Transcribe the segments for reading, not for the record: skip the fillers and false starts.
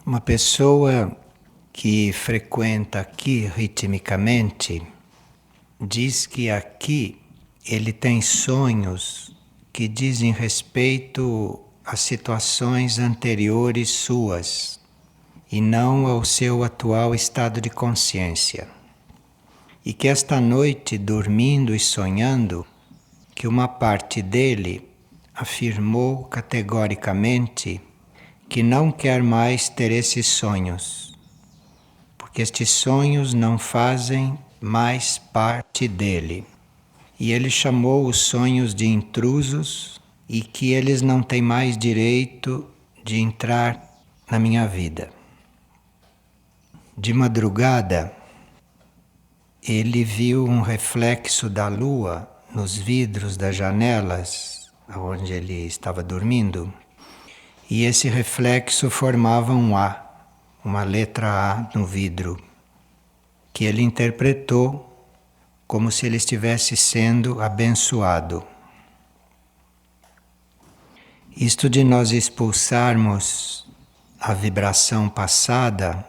Uma pessoa que frequenta aqui ritmicamente diz que aqui ele tem sonhos que dizem respeito a situações anteriores suas e não ao seu atual estado de consciência. E que esta noite, dormindo e sonhando, que uma parte dele afirmou categoricamente que não quer mais ter esses sonhos, porque estes sonhos não fazem mais parte dele. E ele chamou os sonhos de intrusos e que eles não têm mais direito de entrar na minha vida. De madrugada, ele viu um reflexo da lua nos vidros das janelas onde ele estava dormindo. E esse reflexo formava um A, uma letra A no vidro, que ele interpretou como se ele estivesse sendo abençoado. Isto de nós expulsarmos a vibração passada,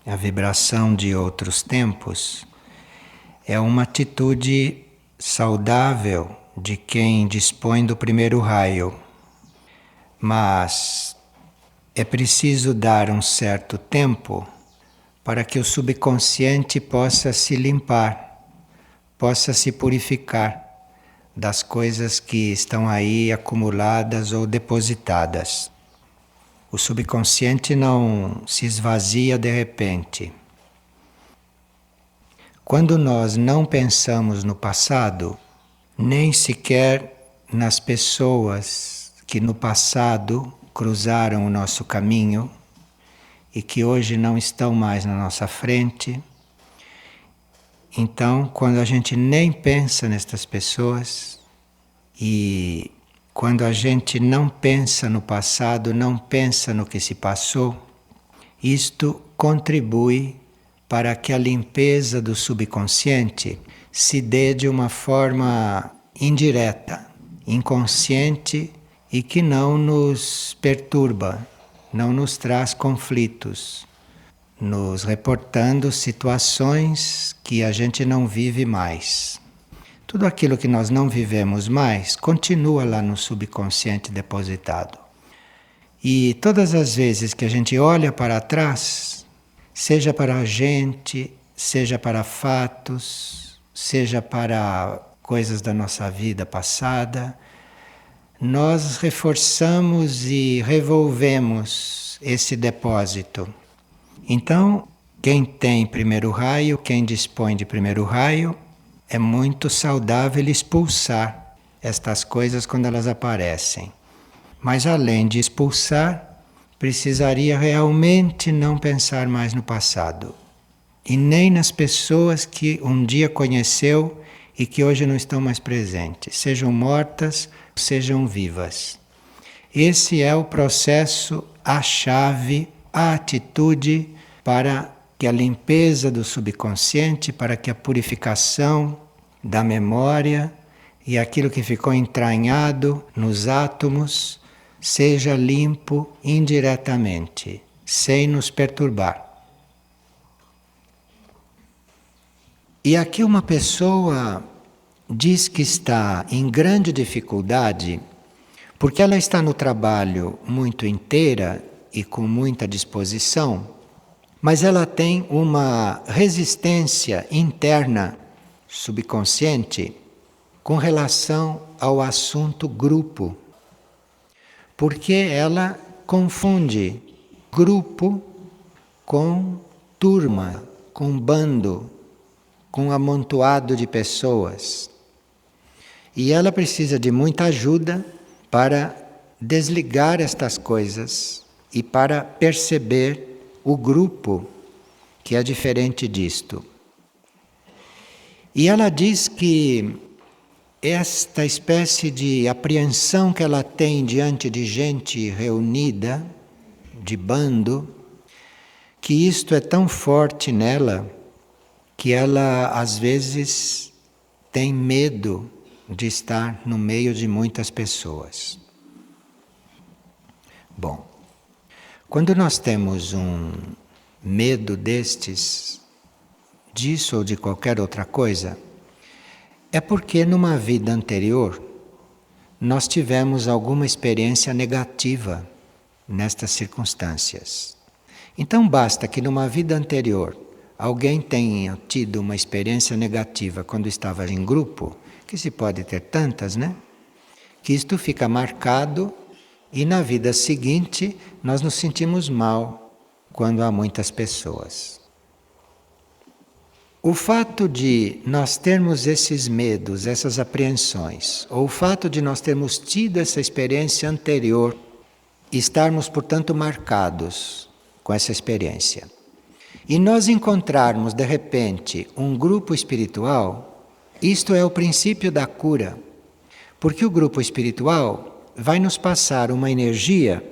a vibração de outros tempos, é uma atitude saudável de quem dispõe do primeiro raio. Mas é preciso dar um certo tempo para que o subconsciente possa se limpar, possa se purificar das coisas que estão aí acumuladas ou depositadas. O subconsciente não se esvazia de repente. Quando nós não pensamos no passado, nem sequer nas pessoas que no passado cruzaram o nosso caminho e que hoje não estão mais na nossa frente. Então, quando a gente nem pensa nestas pessoas e quando a gente não pensa no passado, não pensa no que se passou, isto contribui para que a limpeza do subconsciente se dê de uma forma indireta, inconsciente e que não nos perturba, não nos traz conflitos, nos reportando situações que a gente não vive mais. Tudo aquilo que nós não vivemos mais continua lá no subconsciente depositado. E todas as vezes que a gente olha para trás, seja para a gente, seja para fatos, seja para coisas da nossa vida passada, nós reforçamos e revolvemos esse depósito. Então, quem tem primeiro raio, quem dispõe de primeiro raio, é muito saudável expulsar estas coisas quando elas aparecem. Mas além de expulsar, precisaria realmente não pensar mais no passado. E nem nas pessoas que um dia conheceu e que hoje não estão mais presentes, sejam mortas, sejam vivas. Esse é o processo, a chave, a atitude para que a limpeza do subconsciente, para que a purificação da memória e aquilo que ficou entranhado nos átomos seja limpo indiretamente, sem nos perturbar. E aqui uma pessoa diz que está em grande dificuldade porque ela está no trabalho muito inteira e com muita disposição, mas ela tem uma resistência interna, subconsciente, com relação ao assunto grupo, porque ela confunde grupo com turma, com bando, com um amontoado de pessoas. E ela precisa de muita ajuda para desligar estas coisas e para perceber o grupo que é diferente disto. E ela diz que esta espécie de apreensão que ela tem diante de gente reunida, de bando, que isto é tão forte nela que ela às vezes tem medo de estar no meio de muitas pessoas. Bom, Quando nós temos um medo destes, disso ou de qualquer outra coisa, é porque numa vida anterior nós tivemos alguma experiência negativa nestas circunstâncias. Então basta que numa vida anterior alguém tenha tido uma experiência negativa quando estava em grupo, que se pode ter tantas, né? Que isto fica marcado e na vida seguinte nós nos sentimos mal quando há muitas pessoas. O fato de nós termos esses medos, essas apreensões, ou o fato de nós termos tido essa experiência anterior e estarmos, portanto, marcados com essa experiência, e nós encontrarmos, de repente, um grupo espiritual, isto é o princípio da cura, porque o grupo espiritual vai nos passar uma energia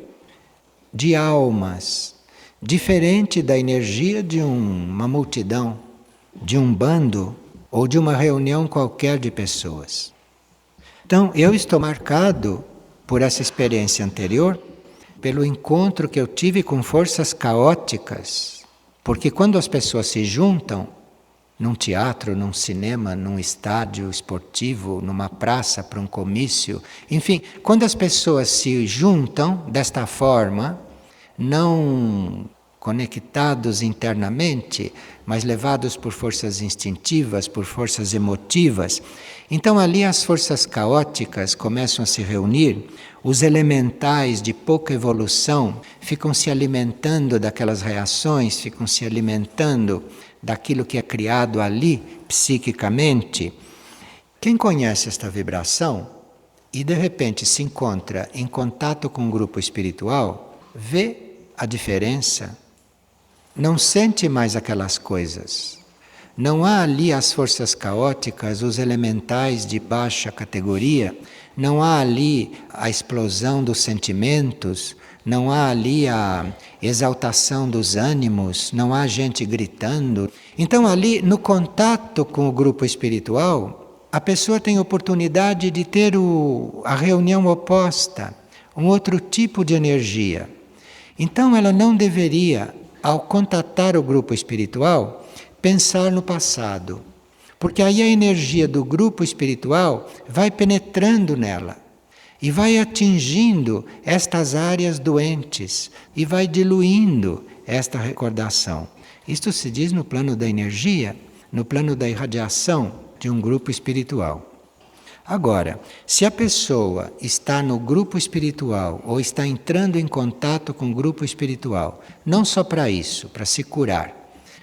de almas, diferente da energia de uma multidão, de um bando ou de uma reunião qualquer de pessoas. Então, eu estou marcado por essa experiência anterior, pelo encontro que eu tive com forças caóticas, porque quando as pessoas se juntam, num teatro, num cinema, num estádio esportivo, numa praça para um comício, enfim, quando as pessoas se juntam desta forma, não conectados internamente, mas levados por forças instintivas, por forças emotivas. Então ali as forças caóticas começam a se reunir, os elementais de pouca evolução ficam se alimentando daquelas reações, ficam se alimentando daquilo que é criado ali, psiquicamente. Quem conhece esta vibração e de repente se encontra em contato com um grupo espiritual, vê a diferença. Não sente mais aquelas coisas. Não há ali as forças caóticas, os elementais de baixa categoria, não há ali a explosão dos sentimentos, não há ali a exaltação dos ânimos, não há gente gritando. Então ali, no contato com o grupo espiritual, a pessoa tem oportunidade de ter a reunião oposta, um outro tipo de energia. Então ela não deveria, ao contatar o grupo espiritual, pensar no passado. Porque aí a energia do grupo espiritual vai penetrando nela e vai atingindo estas áreas doentes e vai diluindo esta recordação. Isto se diz no plano da energia, no plano da irradiação de um grupo espiritual. Agora, se a pessoa está no grupo espiritual ou está entrando em contato com o grupo espiritual, não só para isso, para se curar,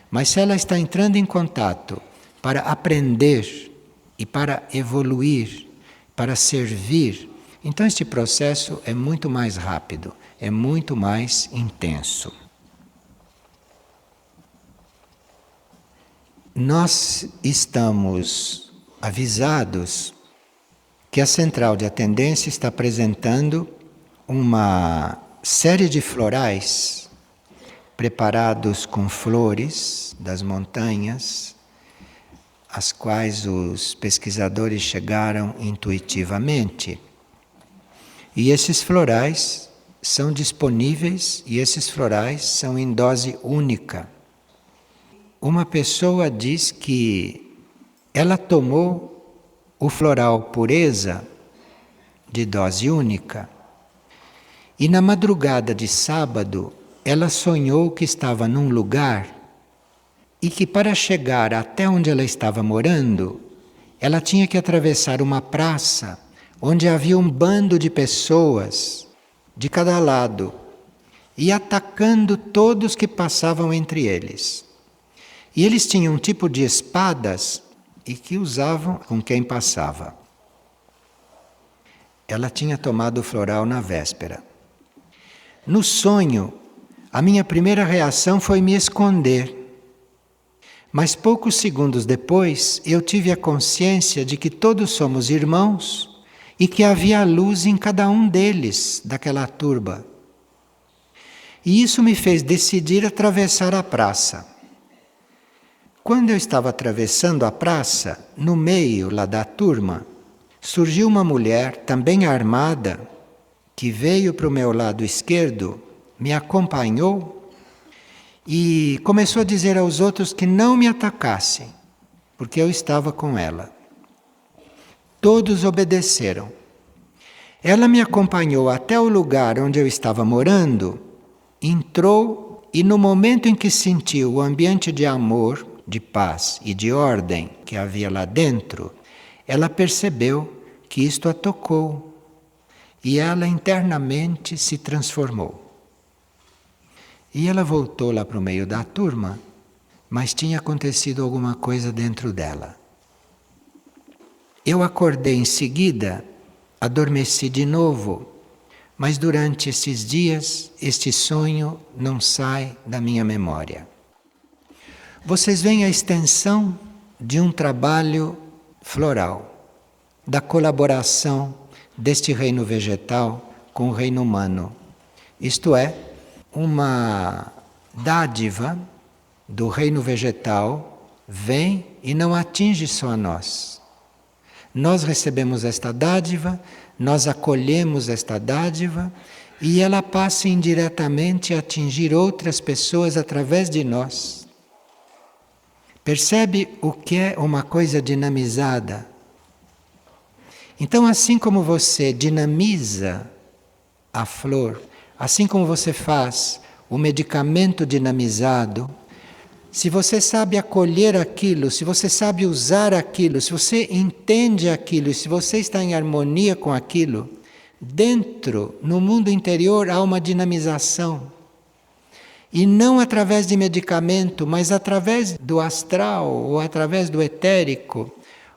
mas se ela está entrando em contato para aprender e para evoluir, para servir, então este processo é muito mais rápido, é muito mais intenso. Nós estamos avisados que a Central de Atendência está apresentando uma série de florais preparados com flores das montanhas, as quais os pesquisadores chegaram intuitivamente. E esses florais são disponíveis e esses florais são em dose única. Uma pessoa diz que ela tomou o floral pureza de dose única e na madrugada de sábado ela sonhou que estava num lugar e que para chegar até onde ela estava morando, ela tinha que atravessar uma praça onde havia um bando de pessoas de cada lado e atacando todos que passavam entre eles. E eles tinham um tipo de espadas e que usavam com quem passava. Ela tinha tomado o floral na véspera. No sonho, a minha primeira reação foi me esconder. Mas poucos segundos depois, eu tive a consciência de que todos somos irmãos e que havia luz em cada um deles, daquela turba. E isso me fez decidir atravessar a praça. Quando eu estava atravessando a praça, no meio lá da turma, surgiu uma mulher, também armada, que veio para o meu lado esquerdo me acompanhou e começou a dizer aos outros que não me atacassem, porque eu estava com ela. Todos obedeceram. Ela me acompanhou até o lugar onde eu estava morando, entrou e no momento em que sentiu o ambiente de amor, de paz e de ordem que havia lá dentro, ela percebeu que isto a tocou e ela internamente se transformou. E ela voltou lá para o meio da turma, mas tinha acontecido alguma coisa dentro dela. Eu acordei em seguida, adormeci de novo, mas durante esses dias, este sonho não sai da minha memória. Vocês veem a extensão de um trabalho floral, da colaboração deste reino vegetal com o reino humano. Isto é, uma dádiva do reino vegetal vem e não atinge só a nós. Nós recebemos esta dádiva, nós acolhemos esta dádiva e ela passa indiretamente a atingir outras pessoas através de nós. Percebe o que é uma coisa dinamizada? Então, assim como você dinamiza a flor, assim como você faz o medicamento dinamizado, se você sabe acolher aquilo, se você sabe usar aquilo, se você entende aquilo e se você está em harmonia com aquilo, dentro, no mundo interior, há uma dinamização. E não através de medicamento, mas através do astral, ou através do etérico,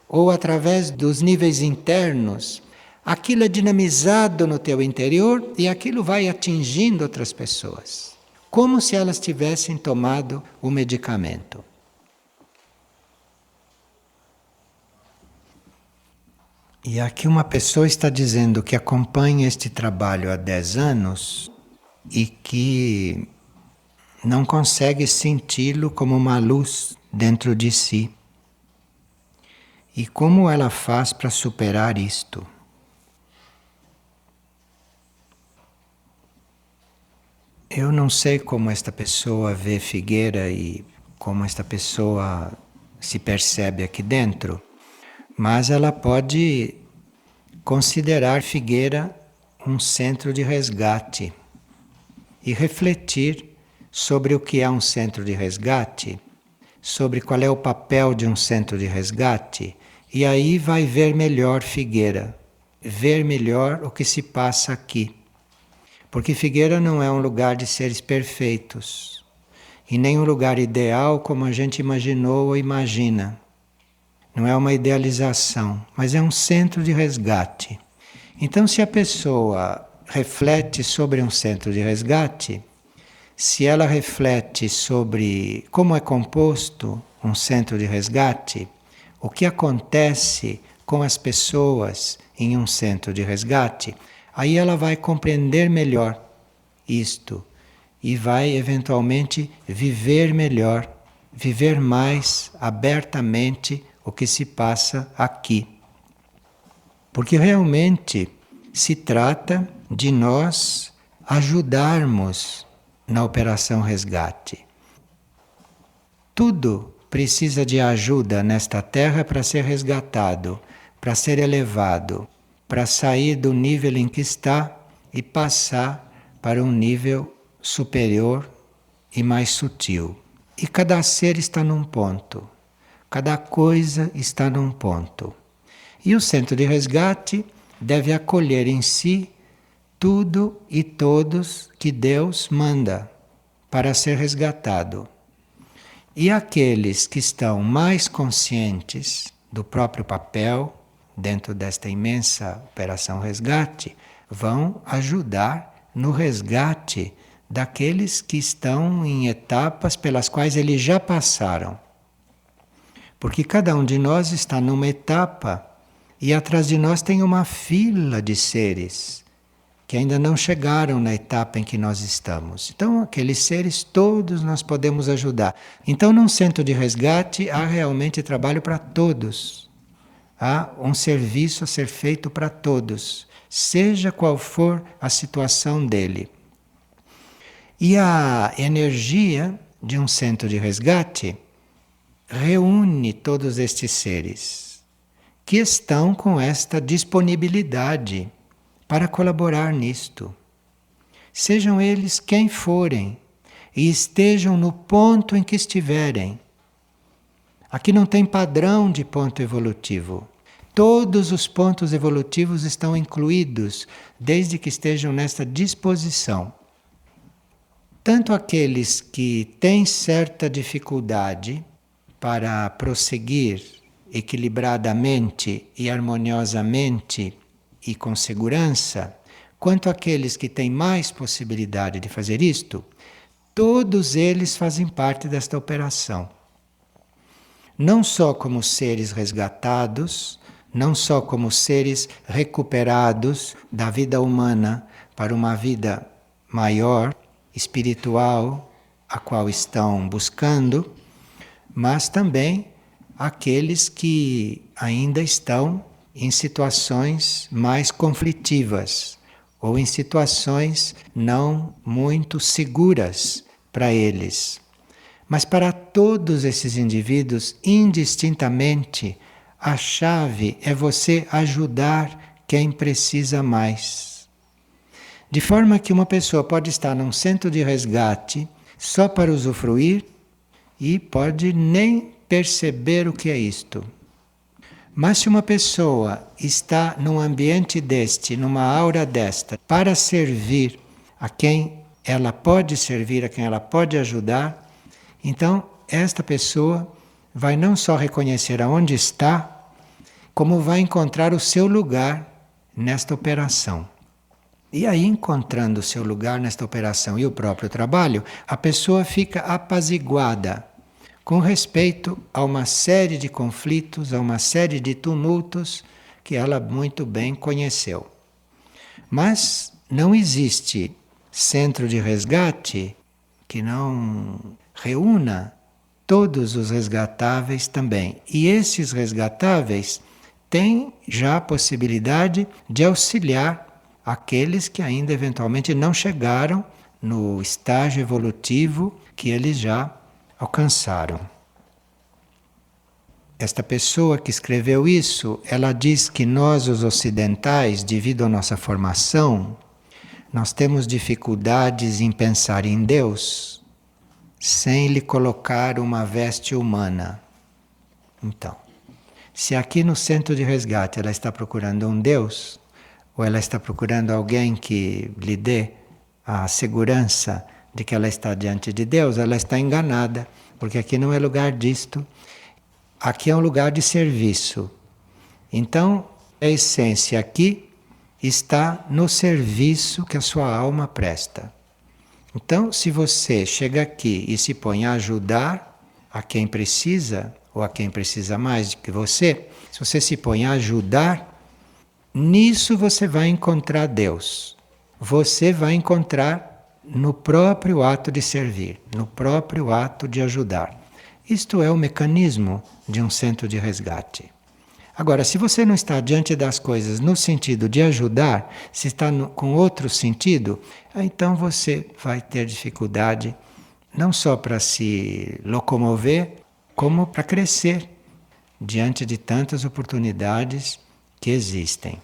ou através dos níveis internos. Aquilo é dinamizado no teu interior e aquilo vai atingindo outras pessoas. Como se elas tivessem tomado o medicamento. E aqui uma pessoa está dizendo que acompanha este trabalho há 10 anos e que não consegue senti-lo como uma luz dentro de si. E como ela faz para superar isto? Eu não sei como esta pessoa vê Figueira e como esta pessoa se percebe aqui dentro, mas ela pode considerar Figueira um centro de resgate e refletir sobre o que é um centro de resgate, sobre qual é o papel de um centro de resgate, e aí vai ver melhor Figueira, ver melhor o que se passa aqui. Porque Figueira não é um lugar de seres perfeitos, e nem um lugar ideal como a gente imaginou ou imagina. Não é uma idealização, mas é um centro de resgate. Então, se a pessoa reflete sobre um centro de resgate, se ela reflete sobre como é composto um centro de resgate, o que acontece com as pessoas em um centro de resgate, aí ela vai compreender melhor isto e vai eventualmente viver melhor, viver mais abertamente o que se passa aqui. Porque realmente se trata de nós ajudarmos na operação resgate. Tudo precisa de ajuda nesta terra para ser resgatado, para ser elevado, para sair do nível em que está e passar para um nível superior e mais sutil. E cada ser está num ponto, cada coisa está num ponto. E o centro de resgate deve acolher em si tudo e todos que Deus manda para ser resgatado. E aqueles que estão mais conscientes do próprio papel dentro desta imensa operação resgate, vão ajudar no resgate daqueles que estão em etapas pelas quais eles já passaram. Porque cada um de nós está numa etapa e atrás de nós tem uma fila de seres que ainda não chegaram na etapa em que nós estamos. Então, aqueles seres todos nós podemos ajudar. Então, num centro de resgate, há realmente trabalho para todos. Há um serviço a ser feito para todos, seja qual for a situação dele. E a energia de um centro de resgate reúne todos estes seres que estão com esta disponibilidade para colaborar nisto. Sejam eles quem forem e estejam no ponto em que estiverem. Aqui não tem padrão de ponto evolutivo. Todos os pontos evolutivos estão incluídos, desde que estejam nesta disposição. Tanto aqueles que têm certa dificuldade para prosseguir equilibradamente e harmoniosamente e com segurança, quanto aqueles que têm mais possibilidade de fazer isto, todos eles fazem parte desta operação. Não só como seres resgatados, não só como seres recuperados da vida humana para uma vida maior, espiritual, a qual estão buscando, mas também aqueles que ainda estão em situações mais conflitivas ou em situações não muito seguras para eles. Mas para todos esses indivíduos, indistintamente, a chave é você ajudar quem precisa mais. De forma que uma pessoa pode estar num centro de resgate só para usufruir e pode nem perceber o que é isto. Mas se uma pessoa está num ambiente deste, numa aura desta, para servir a quem ela pode servir, a quem ela pode ajudar, então esta pessoa vai não só reconhecer aonde está, como vai encontrar o seu lugar nesta operação. E aí, encontrando o seu lugar nesta operação e o próprio trabalho, a pessoa fica apaziguada com respeito a uma série de conflitos, a uma série de tumultos que ela muito bem conheceu. Mas não existe centro de resgate que não reúna todos os resgatáveis também. E esses resgatáveis têm já a possibilidade de auxiliar aqueles que ainda eventualmente não chegaram no estágio evolutivo que eles já alcançaram. Esta pessoa que escreveu isso, ela diz que nós, os ocidentais, devido à nossa formação, nós temos dificuldades em pensar em Deus sem lhe colocar uma veste humana. Então, se aqui no centro de resgate ela está procurando um Deus, ou ela está procurando alguém que lhe dê a segurança de que ela está diante de Deus, ela está enganada, porque aqui não é lugar disto. Aqui é um lugar de serviço. Então, a essência aqui está no serviço que a sua alma presta. Então, se você chega aqui e se põe a ajudar a quem precisa, ou a quem precisa mais do que você, se você se põe a ajudar, nisso você vai encontrar Deus. Você vai encontrar no próprio ato de servir, no próprio ato de ajudar. Isto é o mecanismo de um centro de resgate. Agora, se você não está diante das coisas no sentido de ajudar, se está com outro sentido, então você vai ter dificuldade não só para se locomover, como para crescer diante de tantas oportunidades que existem.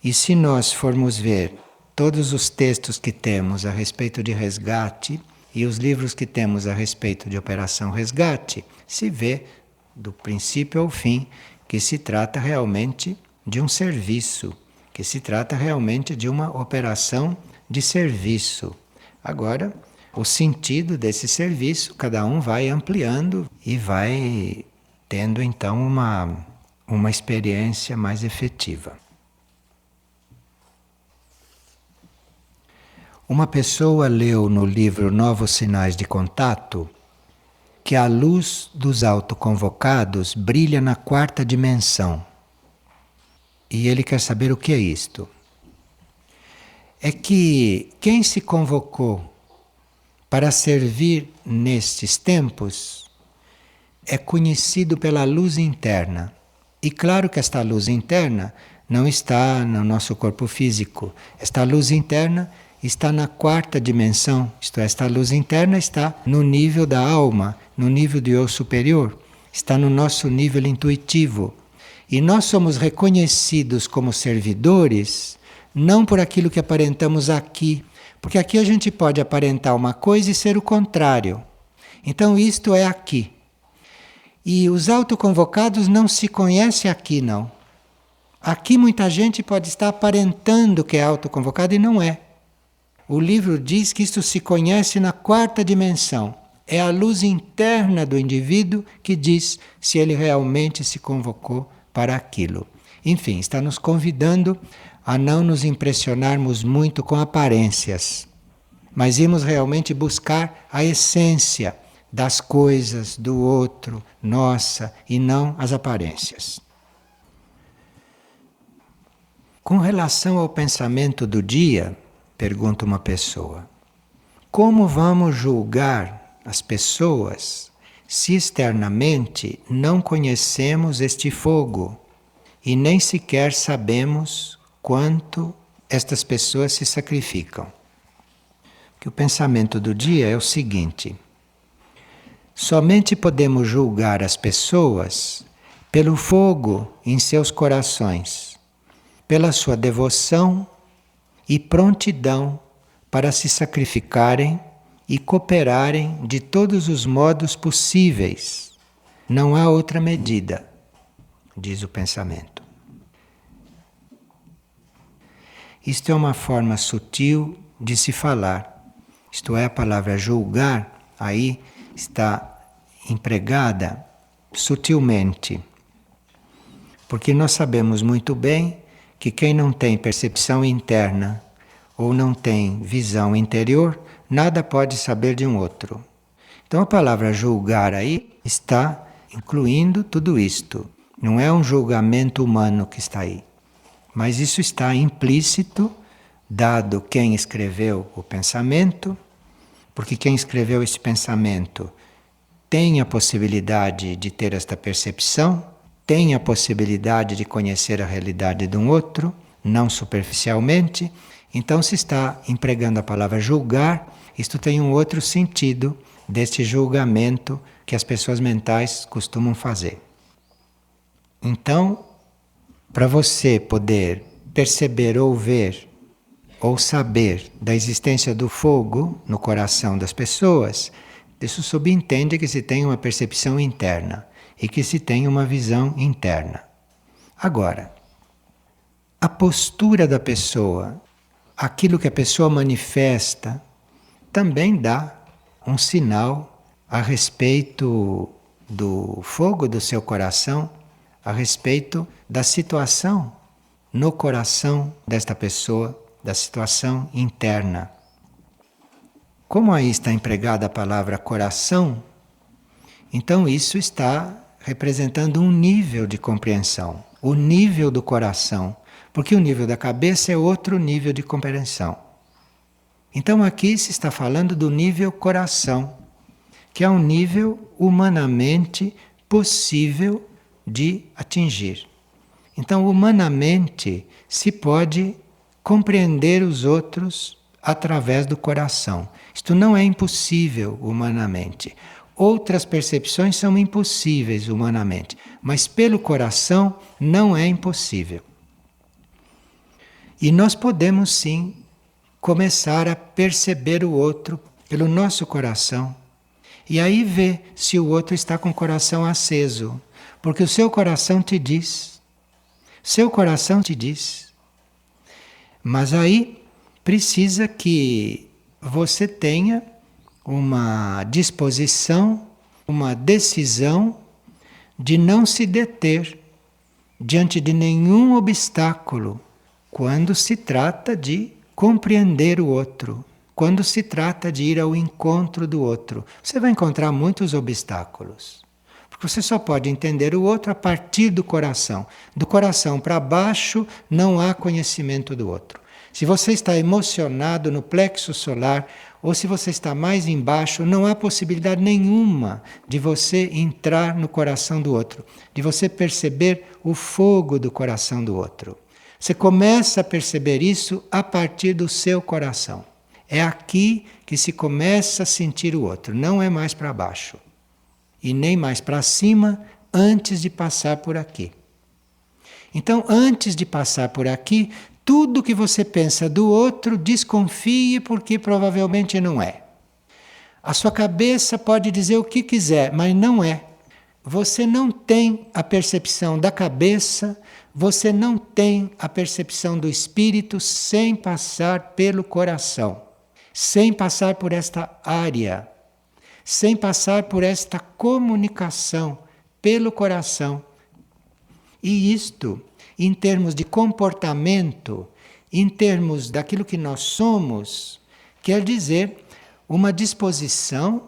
E se nós formos ver todos os textos que temos a respeito de resgate e os livros que temos a respeito de Operação Resgate, se vê do princípio ao fim que se trata realmente de um serviço, que se trata realmente de uma operação de serviço. Agora, o sentido desse serviço, cada um vai ampliando e vai tendo então uma experiência mais efetiva. Uma pessoa leu no livro Novos Sinais de Contato que a luz dos autoconvocados brilha na quarta dimensão. E ele quer saber o que é isto. É que quem se convocou para servir nestes tempos é conhecido pela luz interna. E claro que esta luz interna não está no nosso corpo físico. Esta luz interna está na quarta dimensão, isto é, esta luz interna está no nível da alma, no nível do eu superior, está no nosso nível intuitivo. E nós somos reconhecidos como servidores não por aquilo que aparentamos aqui, porque aqui a gente pode aparentar uma coisa e ser o contrário. Então isto é aqui. E os autoconvocados não se conhecem aqui, não. Aqui muita gente pode estar aparentando que é autoconvocado e não é. O livro diz que isto se conhece na quarta dimensão. É a luz interna do indivíduo que diz se ele realmente se convocou para aquilo. Enfim, está nos convidando a não nos impressionarmos muito com aparências, mas irmos realmente buscar a essência das coisas, do outro, nossa, e não as aparências. Com relação ao pensamento do dia, pergunta uma pessoa, como vamos julgar as pessoas se externamente não conhecemos este fogo e nem sequer sabemos quanto estas pessoas se sacrificam? Que o pensamento do dia é o seguinte: somente podemos julgar as pessoas pelo fogo em seus corações, pela sua devoção e prontidão para se sacrificarem e cooperarem de todos os modos possíveis. Não há outra medida, diz o pensamento. Isto é uma forma sutil de se falar. Isto é, a palavra julgar aí está empregada sutilmente. Porque nós sabemos muito bem que quem não tem percepção interna ou não tem visão interior, nada pode saber de um outro. Então a palavra julgar aí está incluindo tudo isto. Não é um julgamento humano que está aí. Mas isso está implícito, dado quem escreveu o pensamento, porque quem escreveu esse pensamento tem a possibilidade de ter esta percepção, tem a possibilidade de conhecer a realidade de um outro, não superficialmente. Então, se está empregando a palavra julgar, isto tem um outro sentido deste julgamento que as pessoas mentais costumam fazer. Então, para você poder perceber ou ver ou saber da existência do fogo no coração das pessoas, isso subentende que se tem uma percepção interna e que se tem uma visão interna. Agora, a postura da pessoa, aquilo que a pessoa manifesta, também dá um sinal a respeito do fogo do seu coração, a respeito da situação no coração desta pessoa, da situação interna. Como aí está empregada a palavra coração, então isso está representando um nível de compreensão, o nível do coração, porque o nível da cabeça é outro nível de compreensão. Então aqui se está falando do nível coração, que é um nível humanamente possível de atingir. Então, humanamente, se pode compreender os outros através do coração. Isto não é impossível humanamente. Outras percepções são impossíveis humanamente, mas pelo coração não é impossível. E nós podemos sim começar a perceber o outro pelo nosso coração. E aí ver se o outro está com o coração aceso. Porque o seu coração te diz. Seu coração te diz. Mas aí precisa que você tenha uma disposição, uma decisão de não se deter diante de nenhum obstáculo quando se trata de compreender o outro, quando se trata de ir ao encontro do outro. Você vai encontrar muitos obstáculos. Porque você só pode entender o outro a partir do coração. Do coração para baixo não há conhecimento do outro. Se você está emocionado no plexo solar, ou se você está mais embaixo, não há possibilidade nenhuma de você entrar no coração do outro, de você perceber o fogo do coração do outro. Você começa a perceber isso a partir do seu coração. É aqui que se começa a sentir o outro, não é mais para baixo. E nem mais para cima antes de passar por aqui. Então, antes de passar por aqui, tudo que você pensa do outro, desconfie porque provavelmente não é. A sua cabeça pode dizer o que quiser, mas não é. Você não tem a percepção da cabeça, você não tem a percepção do espírito sem passar pelo coração, sem passar por esta área, sem passar por esta comunicação pelo coração. E isto, em termos de comportamento, em termos daquilo que nós somos, quer dizer uma disposição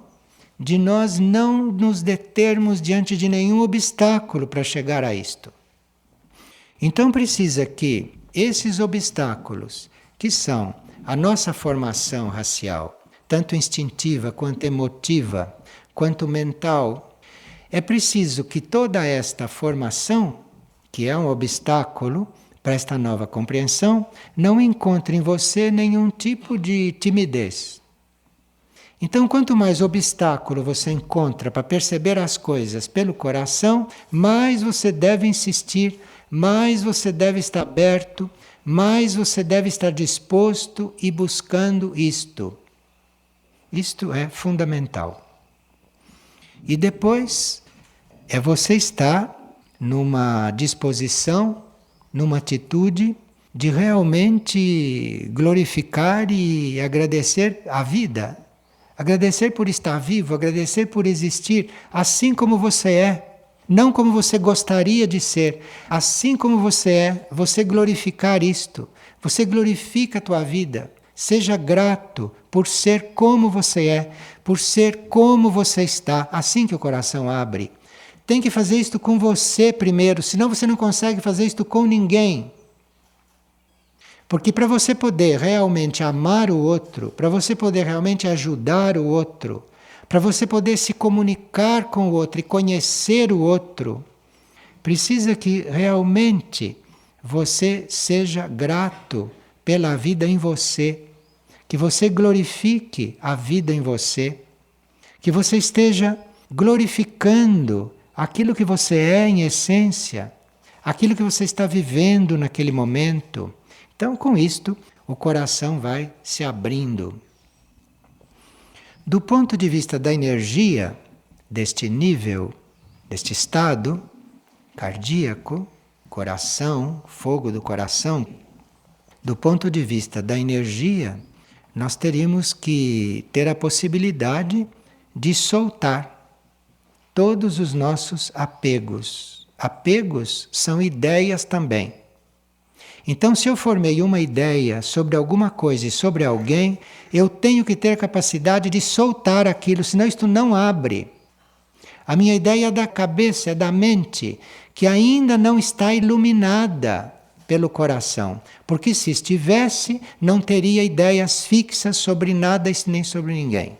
de nós não nos determos diante de nenhum obstáculo para chegar a isto. Então precisa que esses obstáculos, que são a nossa formação racial, tanto instintiva quanto emotiva, quanto mental, é preciso que toda esta formação, que é um obstáculo para esta nova compreensão, não encontre em você nenhum tipo de timidez. Então, quanto mais obstáculo você encontra para perceber as coisas pelo coração, mais você deve insistir, mais você deve estar aberto, mais você deve estar disposto e buscando isto. Isto é fundamental. E depois é você estar numa disposição, numa atitude de realmente glorificar e agradecer a vida. Agradecer por estar vivo, agradecer por existir, assim como você é. Não como você gostaria de ser. Assim como você é, você glorificar isto. Você glorifica a tua vida. Seja grato por ser como você é, por ser como você está. Assim que o coração abre. Tem que fazer isto com você primeiro, senão você não consegue fazer isto com ninguém. Porque para você poder realmente amar o outro, para você poder realmente ajudar o outro, para você poder se comunicar com o outro e conhecer o outro, precisa que realmente você seja grato pela vida em você, que você glorifique a vida em você, que você esteja glorificando aquilo que você é em essência, aquilo que você está vivendo naquele momento. Então, com isto, o coração vai se abrindo. Do ponto de vista da energia, deste nível, deste estado cardíaco, coração, fogo do coração, do ponto de vista da energia, nós teríamos que ter a possibilidade de soltar todos os nossos apegos. Apegos são ideias também. Então, se eu formei uma ideia sobre alguma coisa e sobre alguém, eu tenho que ter capacidade de soltar aquilo, senão isto não abre. A minha ideia é da cabeça, é da mente, que ainda não está iluminada pelo coração. Porque se estivesse, não teria ideias fixas sobre nada e nem sobre ninguém.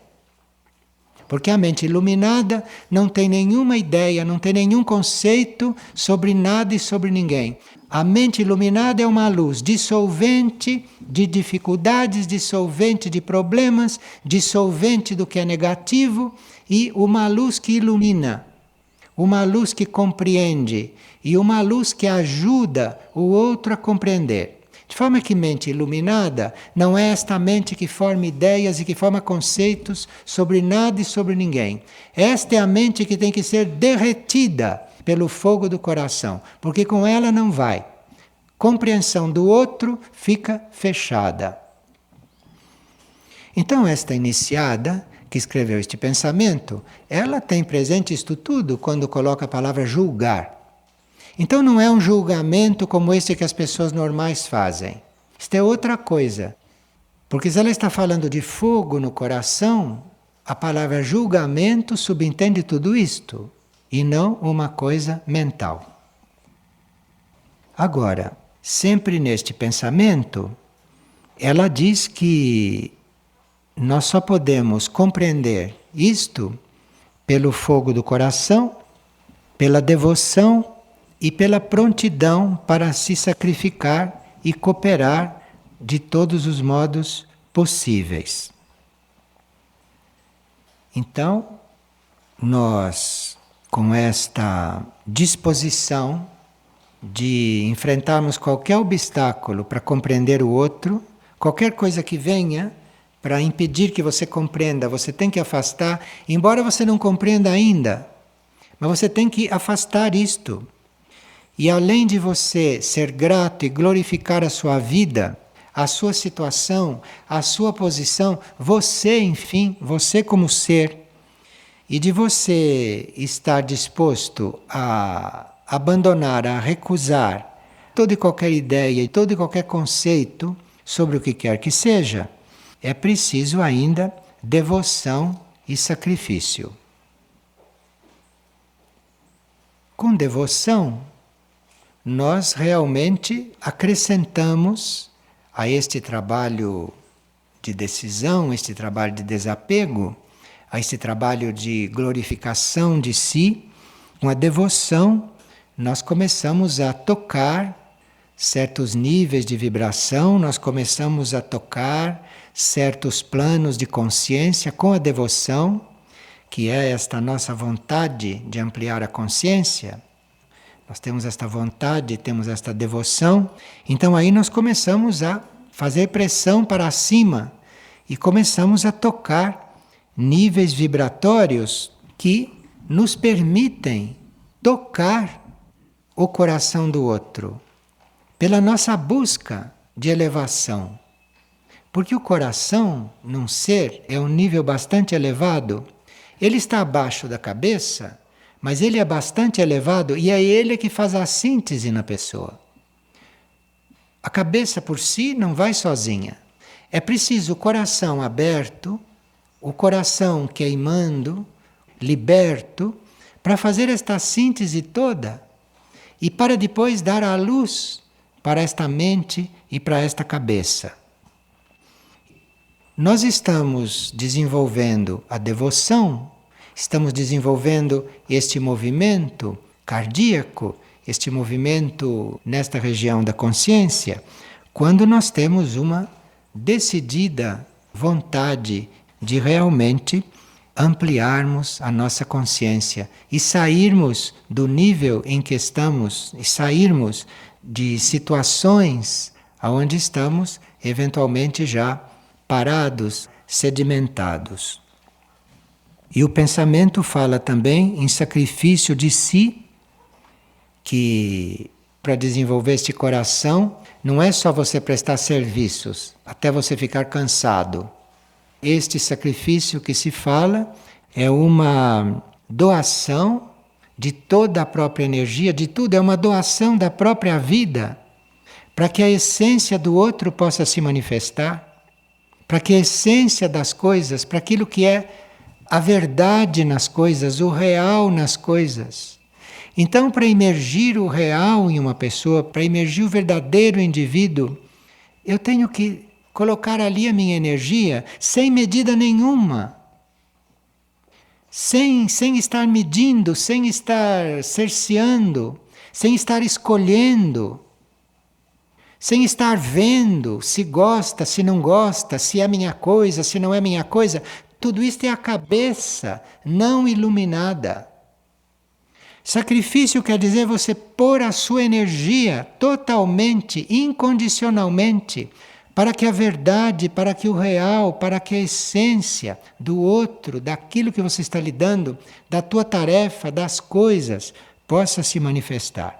Porque a mente iluminada não tem nenhuma ideia, não tem nenhum conceito sobre nada e sobre ninguém. A mente iluminada é uma luz dissolvente de dificuldades, dissolvente de problemas, dissolvente do que é negativo e uma luz que ilumina, uma luz que compreende e uma luz que ajuda o outro a compreender. De forma que mente iluminada não é esta mente que forma ideias e que forma conceitos sobre nada e sobre ninguém. Esta é a mente que tem que ser derretida pelo fogo do coração, porque com ela não vai. Compreensão do outro fica fechada. Então esta iniciada, que escreveu este pensamento, ela tem presente isto tudo quando coloca a palavra julgar. Então não é um julgamento como esse que as pessoas normais fazem. Isto é outra coisa. Porque se ela está falando de fogo no coração, a palavra julgamento subentende tudo isto, e não uma coisa mental. Agora, sempre neste pensamento, ela diz que nós só podemos compreender isto pelo fogo do coração, pela devoção e pela prontidão para se sacrificar e cooperar de todos os modos possíveis. Então, nós, com esta disposição de enfrentarmos qualquer obstáculo para compreender o outro, qualquer coisa que venha para impedir que você compreenda, você tem que afastar, embora você não compreenda ainda, mas você tem que afastar isto. E além de você ser grato e glorificar a sua vida, a sua situação, a sua posição, você, enfim, você como ser, e de você estar disposto a abandonar, a recusar toda e qualquer ideia e todo e qualquer conceito sobre o que quer que seja, é preciso ainda devoção e sacrifício. Com devoção, nós realmente acrescentamos a este trabalho de decisão, este trabalho de desapego, a este trabalho de glorificação de si, com a devoção, nós começamos a tocar certos níveis de vibração, nós começamos a tocar certos planos de consciência com a devoção, que é esta nossa vontade de ampliar a consciência. Nós temos esta vontade, temos esta devoção, então aí nós começamos a fazer pressão para cima e começamos a tocar níveis vibratórios que nos permitem tocar o coração do outro, pela nossa busca de elevação. Porque o coração, num ser, é um nível bastante elevado. Ele está abaixo da cabeça, mas ele é bastante elevado e é ele que faz a síntese na pessoa. A cabeça por si não vai sozinha. É preciso o coração aberto, o coração queimando, liberto, para fazer esta síntese toda e para depois dar a luz para esta mente e para esta cabeça. Nós estamos desenvolvendo a devoção, estamos desenvolvendo este movimento cardíaco, este movimento nesta região da consciência, quando nós temos uma decidida vontade de realmente ampliarmos a nossa consciência e sairmos do nível em que estamos, e sairmos de situações onde estamos eventualmente já parados, sedimentados. E o pensamento fala também em sacrifício de si, que para desenvolver este coração não é só você prestar serviços, até você ficar cansado. Este sacrifício que se fala é uma doação de toda a própria energia, de tudo, é uma doação da própria vida, para que a essência do outro possa se manifestar, para que a essência das coisas, para aquilo que é a verdade nas coisas, o real nas coisas. Então, para emergir o real em uma pessoa, para emergir o verdadeiro indivíduo, eu tenho que colocar ali a minha energia sem medida nenhuma, sem estar medindo, sem estar cerceando, sem estar escolhendo, sem estar vendo se gosta, se não gosta, se é minha coisa, se não é minha coisa. Tudo isto é a cabeça não iluminada. Sacrifício quer dizer você pôr a sua energia totalmente, incondicionalmente, para que a verdade, para que o real, para que a essência do outro, daquilo que você está lidando, da tua tarefa, das coisas, possa se manifestar.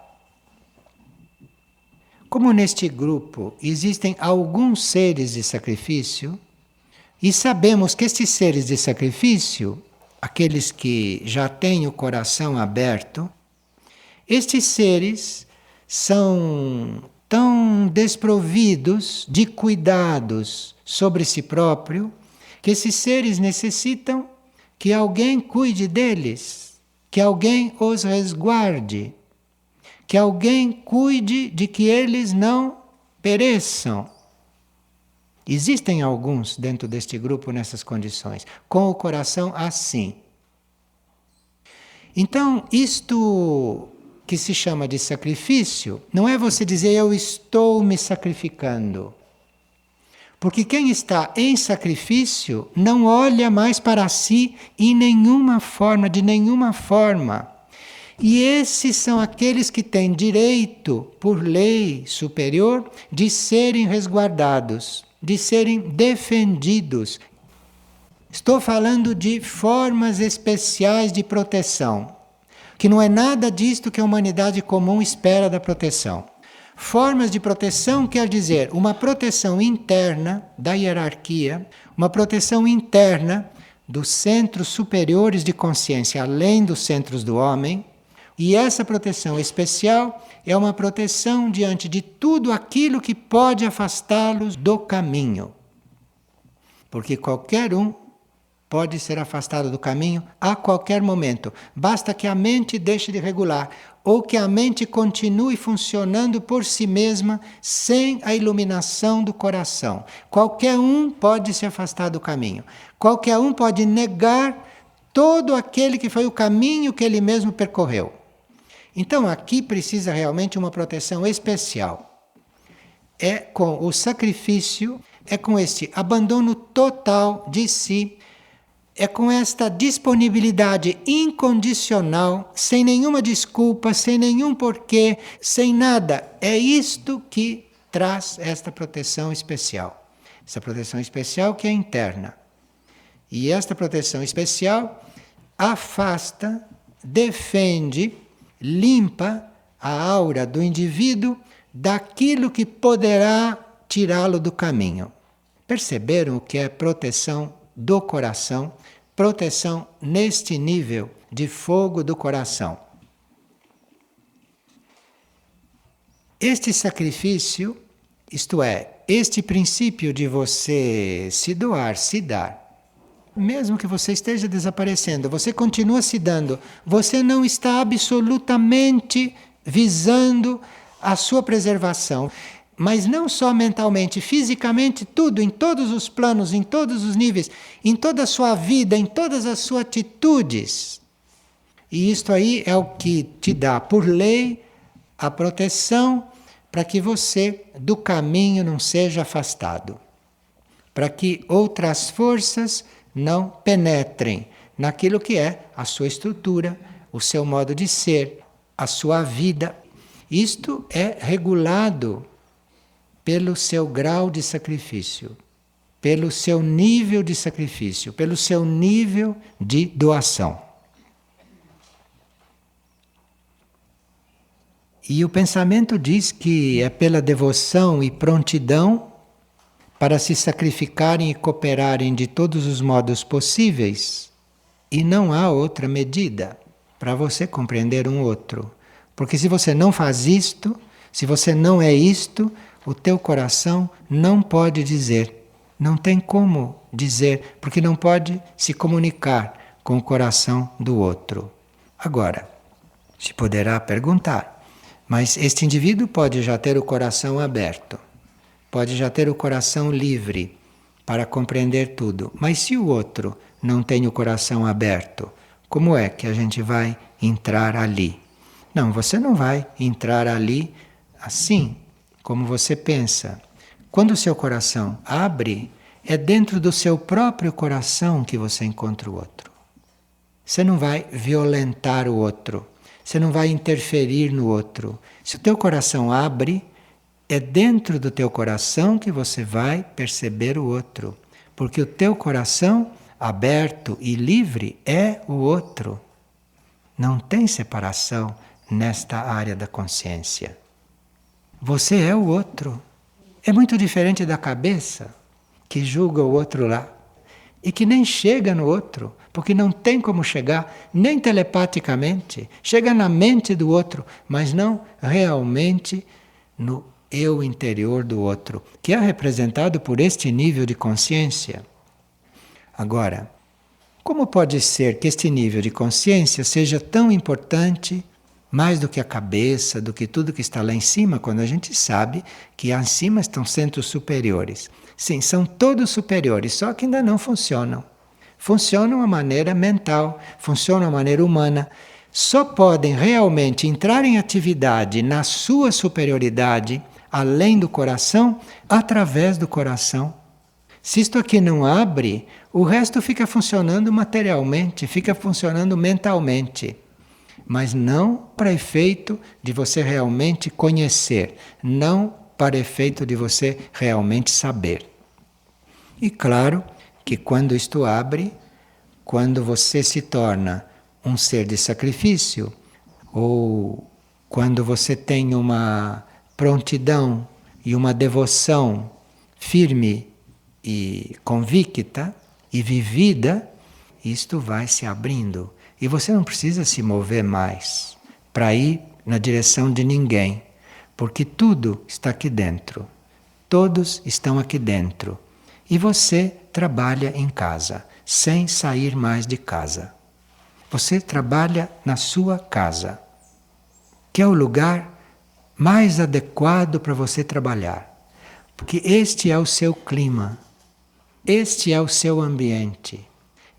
Como neste grupo existem alguns seres de sacrifício, e sabemos que estes seres de sacrifício, aqueles que já têm o coração aberto, estes seres são tão desprovidos de cuidados sobre si próprio, que esses seres necessitam que alguém cuide deles, que alguém os resguarde, que alguém cuide de que eles não pereçam. Existem alguns dentro deste grupo nessas condições, com o coração assim. Então, isto que se chama de sacrifício não é você dizer eu estou me sacrificando. Porque quem está em sacrifício não olha mais para si em nenhuma forma, de nenhuma forma. E esses são aqueles que têm direito, por lei superior, de serem resguardados, de serem defendidos. Estou falando de formas especiais de proteção, que não é nada disto que a humanidade comum espera da proteção. Formas de proteção quer dizer uma proteção interna da hierarquia, uma proteção interna dos centros superiores de consciência, além dos centros do homem. E essa proteção especial é uma proteção diante de tudo aquilo que pode afastá-los do caminho. Porque qualquer um pode ser afastado do caminho a qualquer momento. Basta que a mente deixe de regular ou que a mente continue funcionando por si mesma sem a iluminação do coração. Qualquer um pode se afastar do caminho. Qualquer um pode negar todo aquele que foi o caminho que ele mesmo percorreu. Então aqui precisa realmente uma proteção especial. É com o sacrifício, é com este abandono total de si, é com esta disponibilidade incondicional, sem nenhuma desculpa, sem nenhum porquê, sem nada. É isto que traz esta proteção especial. Essa proteção especial que é interna. E esta proteção especial afasta, defende, limpa a aura do indivíduo daquilo que poderá tirá-lo do caminho. Perceberam o que é proteção do coração? Proteção neste nível de fogo do coração. Este sacrifício, isto é, este princípio de você se doar, se dar, mesmo que você esteja desaparecendo, você continua se dando, você não está absolutamente visando a sua preservação. Mas não só mentalmente, fisicamente, tudo, em todos os planos, em todos os níveis, em toda a sua vida, em todas as suas atitudes. E isto aí é o que te dá, por lei, a proteção para que você do caminho não seja afastado. Para que outras forças não penetrem naquilo que é a sua estrutura, o seu modo de ser, a sua vida. Isto é regulado pelo seu grau de sacrifício, pelo seu nível de sacrifício, pelo seu nível de doação. E o pensamento diz que é pela devoção e prontidão para se sacrificarem e cooperarem de todos os modos possíveis, e não há outra medida para você compreender um outro. Porque se você não faz isto, se você não é isto, o teu coração não pode dizer, não tem como dizer, porque não pode se comunicar com o coração do outro. Agora, se poderá perguntar, mas este indivíduo pode já ter o coração aberto, pode já ter o coração livre para compreender tudo, mas se o outro não tem o coração aberto, como é que a gente vai entrar ali? Não, você não vai entrar ali assim, como você pensa. Quando o seu coração abre, é dentro do seu próprio coração que você encontra o outro. Você não vai violentar o outro, você não vai interferir no outro. Se o teu coração abre, é dentro do teu coração que você vai perceber o outro. Porque o teu coração aberto e livre é o outro. Não tem separação nesta área da consciência. Você é o outro. É muito diferente da cabeça, que julga o outro lá e que nem chega no outro, porque não tem como chegar, nem telepaticamente. Chega na mente do outro, mas não realmente no eu interior do outro, que é representado por este nível de consciência. Agora, como pode ser que este nível de consciência seja tão importante, mais do que a cabeça, do que tudo que está lá em cima, quando a gente sabe que lá em cima estão centros superiores? Sim, são todos superiores, só que ainda não funcionam. Funcionam a maneira mental, funcionam a maneira humana, só podem realmente entrar em atividade na sua superioridade, além do coração, através do coração. Se isto aqui não abre, o resto fica funcionando materialmente, fica funcionando mentalmente. Mas não para efeito de você realmente conhecer, não para efeito de você realmente saber. E claro que quando isto abre, quando você se torna um ser de sacrifício, ou quando você tem uma prontidão e uma devoção firme e convicta e vivida, isto vai se abrindo. E você não precisa se mover mais para ir na direção de ninguém, porque tudo está aqui dentro. Todos estão aqui dentro. E você trabalha em casa, sem sair mais de casa. Você trabalha na sua casa, que é o lugar mais adequado para você trabalhar. Porque este é o seu clima, este é o seu ambiente,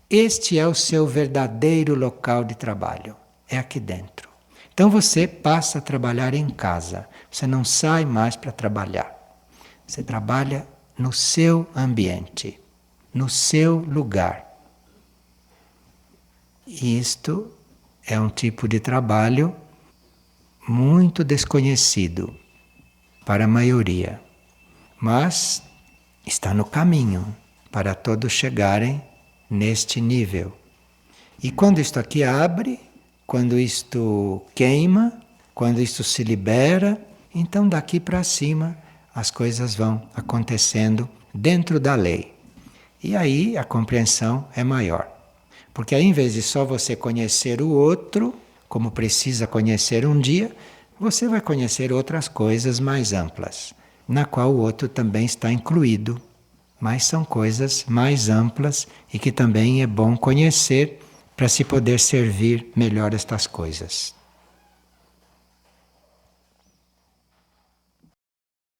este é o seu verdadeiro local de trabalho. É aqui dentro. Então você passa a trabalhar em casa. Você não sai mais para trabalhar. Você trabalha no seu ambiente, no seu lugar. E isto é um tipo de trabalho muito desconhecido para a maioria, mas está no caminho para todos chegarem neste nível. E quando isto aqui abre, quando isto queima, quando isto se libera, então daqui para cima as coisas vão acontecendo dentro da lei. E aí a compreensão é maior. Porque aí, em vez de só você conhecer o outro, como precisa conhecer um dia, você vai conhecer outras coisas mais amplas, na qual o outro também está incluído. Mas são coisas mais amplas e que também é bom conhecer para se poder servir melhor estas coisas.